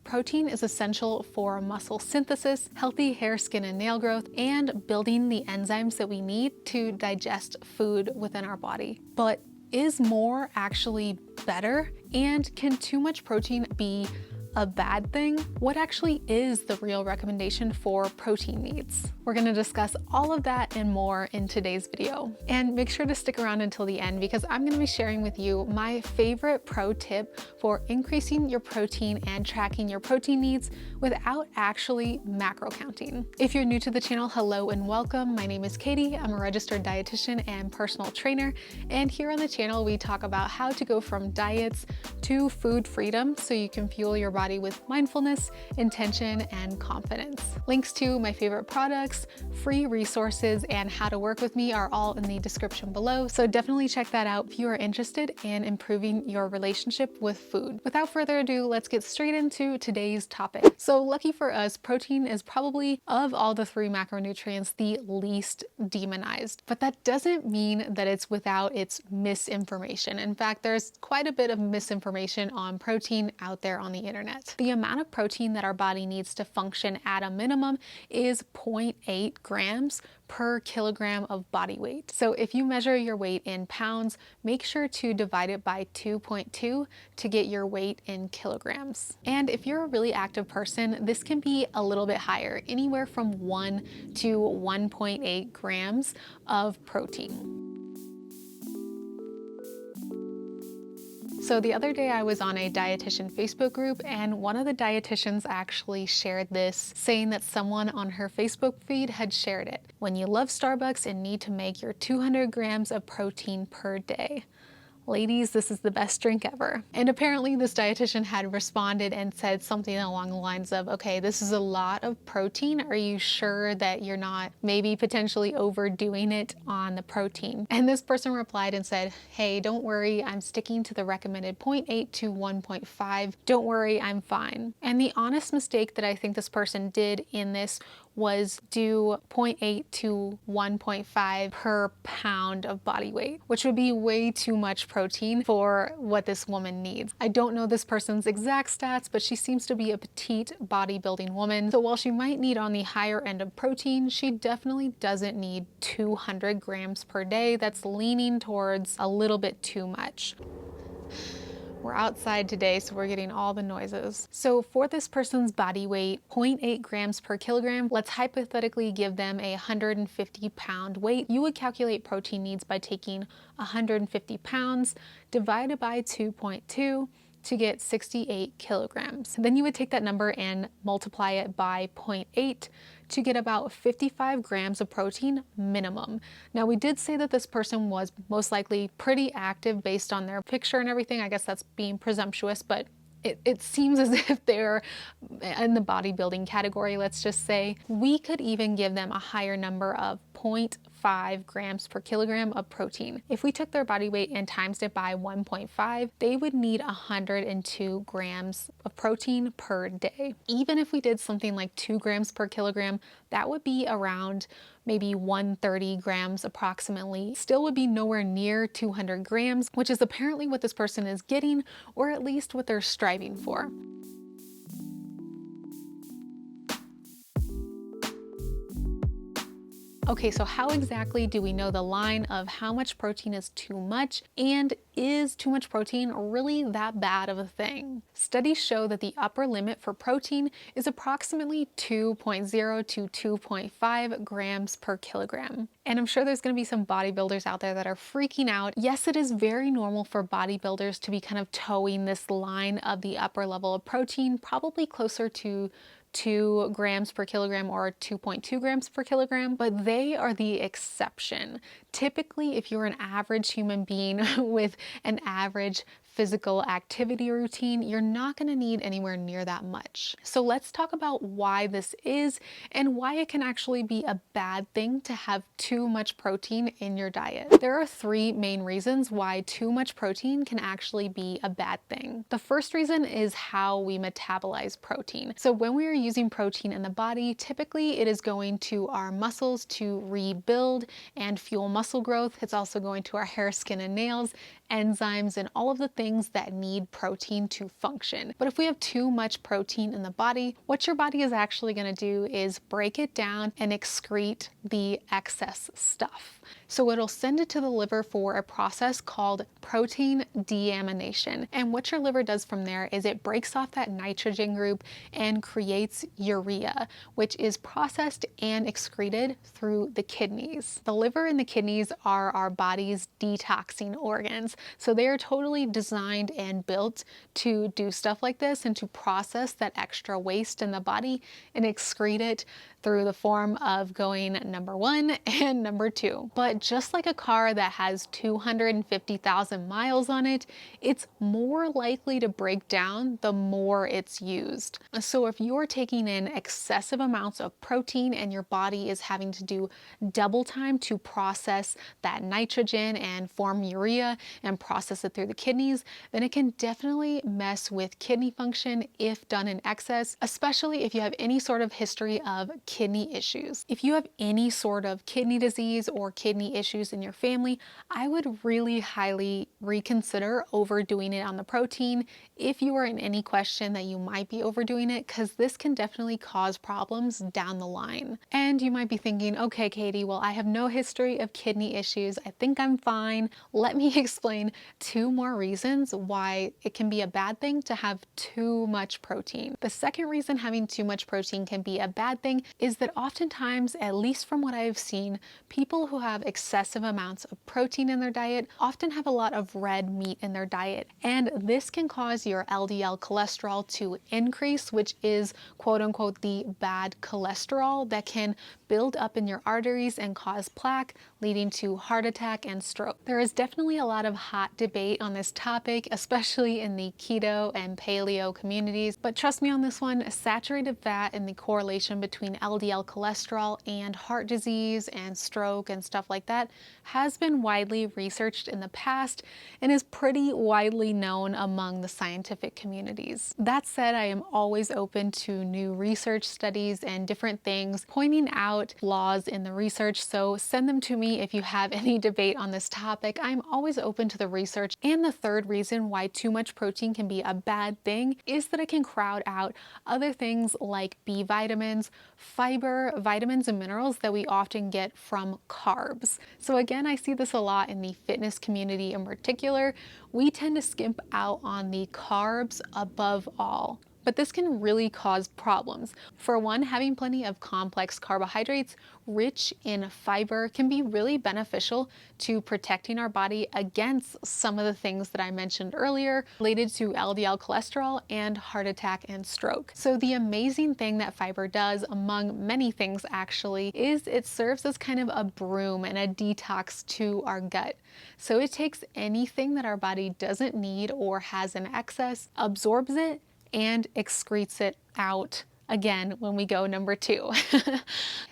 protein is essential for muscle synthesis, healthy hair, skin, and nail growth, and building the enzymes that we need to digest food within our body. But is more actually better? And can too much protein be a bad thing? What actually is the real recommendation for protein needs? We're going to discuss all of that and more in today's video. And make sure to stick around until the end because I'm going to be sharing with you my favorite pro tip for increasing your protein and tracking your protein needs without actually macro counting. If you're new to the channel, hello and welcome. My name is Katie. I'm a registered dietitian and personal trainer. And here on the channel, we talk about how to go from diets to food freedom so you can fuel your body with mindfulness, intention, and confidence. Links to my favorite products, free resources, and how to work with me are all in the description below, so definitely check that out if you are interested in improving your relationship with food. Without further ado, let's get straight into today's topic. So lucky for us, protein is probably, of all the three macronutrients, the least demonized. But that doesn't mean that it's without its misinformation. In fact, there's quite a bit of misinformation on protein out there on the internet. The amount of protein that our body needs to function at a minimum is 0.8 grams per kilogram of body weight. So if you measure your weight in pounds, make sure to divide it by 2.2 to get your weight in kilograms. And if you're a really active person, this can be a little bit higher, anywhere from 1 to 1.8 grams of protein. So the other day I was on a dietitian Facebook group and one of the dietitians actually shared this, saying that someone on her Facebook feed had shared it. When you love Starbucks and need to make your 200 grams of protein per day. Ladies, this is the best drink ever. And apparently this dietitian had responded and said something along the lines of, okay, this is a lot of protein. Are you sure that you're not maybe potentially overdoing it on the protein? And this person replied and said, hey, don't worry, I'm sticking to the recommended 0.8 to 1.5. Don't worry, I'm fine. And the honest mistake that I think this person did in this was do 0.8 to 1.5 per pound of body weight, which would be way too much protein for what this woman needs. I don't know this person's exact stats, but she seems to be a petite bodybuilding woman. So while she might need on the higher end of protein, she definitely doesn't need 200 grams per day. That's leaning towards a little bit too much. We're outside today, so we're getting all the noises. So for this person's body weight, 0.8 grams per kilogram, let's hypothetically give them a 150-pound weight. You would calculate protein needs by taking 150 pounds divided by 2.2 to get 68 kilograms. Then you would take that number and multiply it by 0.8 to get about 55 grams of protein minimum. Now we did say that this person was most likely pretty active based on their picture and everything. I guess that's being presumptuous, but it seems as if they're in the bodybuilding category, let's just say. We could even give them a higher number of 0.5 grams per kilogram of protein. If we took their body weight and times it by 1.5, they would need 102 grams of protein per day. Even if we did something like 2 grams per kilogram, that would be around maybe 130 grams approximately. Still would be nowhere near 200 grams, which is apparently what this person is getting, or at least what they're striving for. Okay, so how exactly do we know the line of how much protein is too much, and is too much protein really that bad of a thing? Studies show that the upper limit for protein is approximately 2.0 to 2.5 grams per kilogram. And I'm sure there's going to be some bodybuilders out there that are freaking out. Yes, it is very normal for bodybuilders to be kind of towing this line of the upper level of protein, probably closer to 2 grams per kilogram or 2.2 grams per kilogram, but they are the exception. Typically, if you're an average human being with an average physical activity routine, you're not going to need anywhere near that much. So let's talk about why this is and why it can actually be a bad thing to have too much protein in your diet. There are 3 main reasons why too much protein can actually be a bad thing. The first reason is how we metabolize protein. So when we are using protein in the body, typically it is going to our muscles to rebuild and fuel muscle growth. It's also going to our hair, skin, and nails enzymes, and all of the things that need protein to function. But if we have too much protein in the body, what your body is actually going to do is break it down and excrete the excess stuff. So it'll send it to the liver for a process called protein deamination. And what your liver does from there is it breaks off that nitrogen group and creates urea, which is processed and excreted through the kidneys. The liver and the kidneys are our body's detoxing organs. So they are totally designed and built to do stuff like this and to process that extra waste in the body and excrete it through the form of going number 1 and number 2. But just like a car that has 250,000 miles on it, it's more likely to break down the more it's used. So if you're taking in excessive amounts of protein and your body is having to do double time to process that nitrogen and form urea and process it through the kidneys, then it can definitely mess with kidney function if done in excess, especially if you have any sort of history of kidney issues. If you have any sort of kidney disease or kidney issues in your family, I would really highly reconsider overdoing it on the protein if you are in any question that you might be overdoing it, because this can definitely cause problems down the line. And you might be thinking, okay, Katie, well, I have no history of kidney issues. I think I'm fine. Let me explain 2 more reasons why it can be a bad thing to have too much protein. The second reason having too much protein can be a bad thing is that oftentimes, at least from what I've seen, people who have excessive amounts of protein in their diet often have a lot of red meat in their diet. And this can cause your LDL cholesterol to increase, which is quote unquote the bad cholesterol that can build up in your arteries and cause plaque, leading to heart attack and stroke. There is definitely a lot of hot debate on this topic, especially in the keto and paleo communities. But trust me on this one, saturated fat and the correlation between LDL cholesterol and heart disease and stroke and stuff like that has been widely researched in the past and is pretty widely known among the scientific communities. That said, I am always open to new research studies and different things pointing out flaws in the research, so send them to me if you have any debate on this topic. I'm always open to the research. And the third reason why too much protein can be a bad thing is that it can crowd out other things like B vitamins, fiber, vitamins, and minerals that we often get from carbs. So again, I see this a lot in the fitness community in particular. We tend to skimp out on the carbs above all. But this can really cause problems. For one, having plenty of complex carbohydrates rich in fiber can be really beneficial to protecting our body against some of the things that I mentioned earlier related to LDL cholesterol and heart attack and stroke. So the amazing thing that fiber does, among many things actually, is it serves as kind of a broom and a detox to our gut. So it takes anything that our body doesn't need or has in excess, absorbs it, and excretes it out again when we go number 2.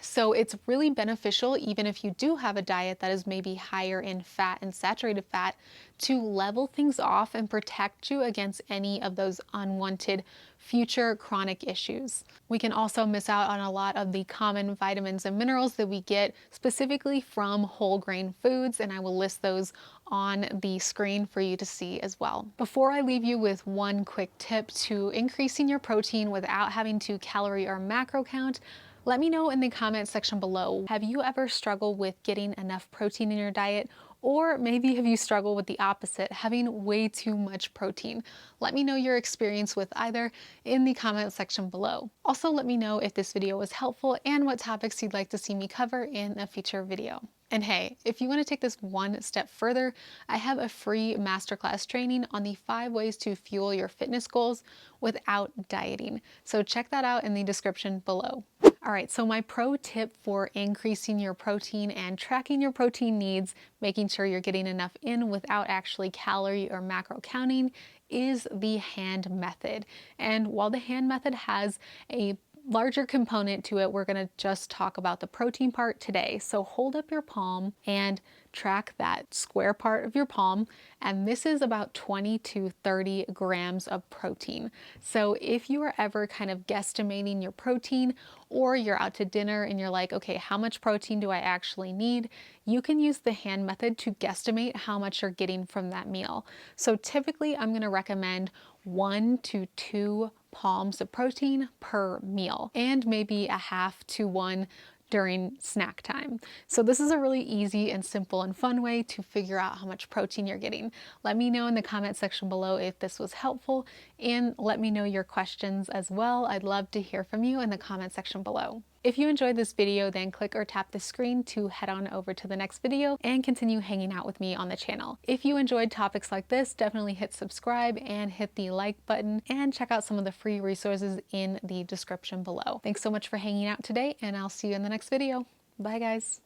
So it's really beneficial, even if you do have a diet that is maybe higher in fat and saturated fat, to level things off and protect you against any of those unwanted future chronic issues. We can also miss out on a lot of the common vitamins and minerals that we get specifically from whole grain foods, and I will list those on the screen for you to see as well. Before I leave you with one quick tip to increasing your protein without having to calorie or macro count, let me know in the comment section below. Have you ever struggled with getting enough protein in your diet? Or maybe have you struggled with the opposite, having way too much protein? Let me know your experience with either in the comment section below. Also, let me know if this video was helpful and what topics you'd like to see me cover in a future video. And hey, if you want to take this one step further, I have a free masterclass training on the 5 ways to fuel your fitness goals without dieting. So check that out in the description below. All right, so my pro tip for increasing your protein and tracking your protein needs, making sure you're getting enough in without actually calorie or macro counting, is the hand method. And while the hand method has a larger component to it, we're going to just talk about the protein part today. So hold up your palm and track that square part of your palm, and this is about 20 to 30 grams of protein. So if you are ever kind of guesstimating your protein, or you're out to dinner and you're like, okay, how much protein do I actually need? You can use the hand method to guesstimate how much you're getting from that meal. So typically I'm going to recommend 1 to 2 palms of protein per meal, and maybe a half to 1 during snack time. So this is a really easy and simple and fun way to figure out how much protein you're getting. Let me know in the comment section below if this was helpful, and let me know your questions as well. I'd love to hear from you in the comment section below. If you enjoyed this video, then click or tap the screen to head on over to the next video and continue hanging out with me on the channel. If you enjoyed topics like this, definitely hit subscribe and hit the like button, and check out some of the free resources in the description below. Thanks so much for hanging out today, and I'll see you in the next video. Bye guys.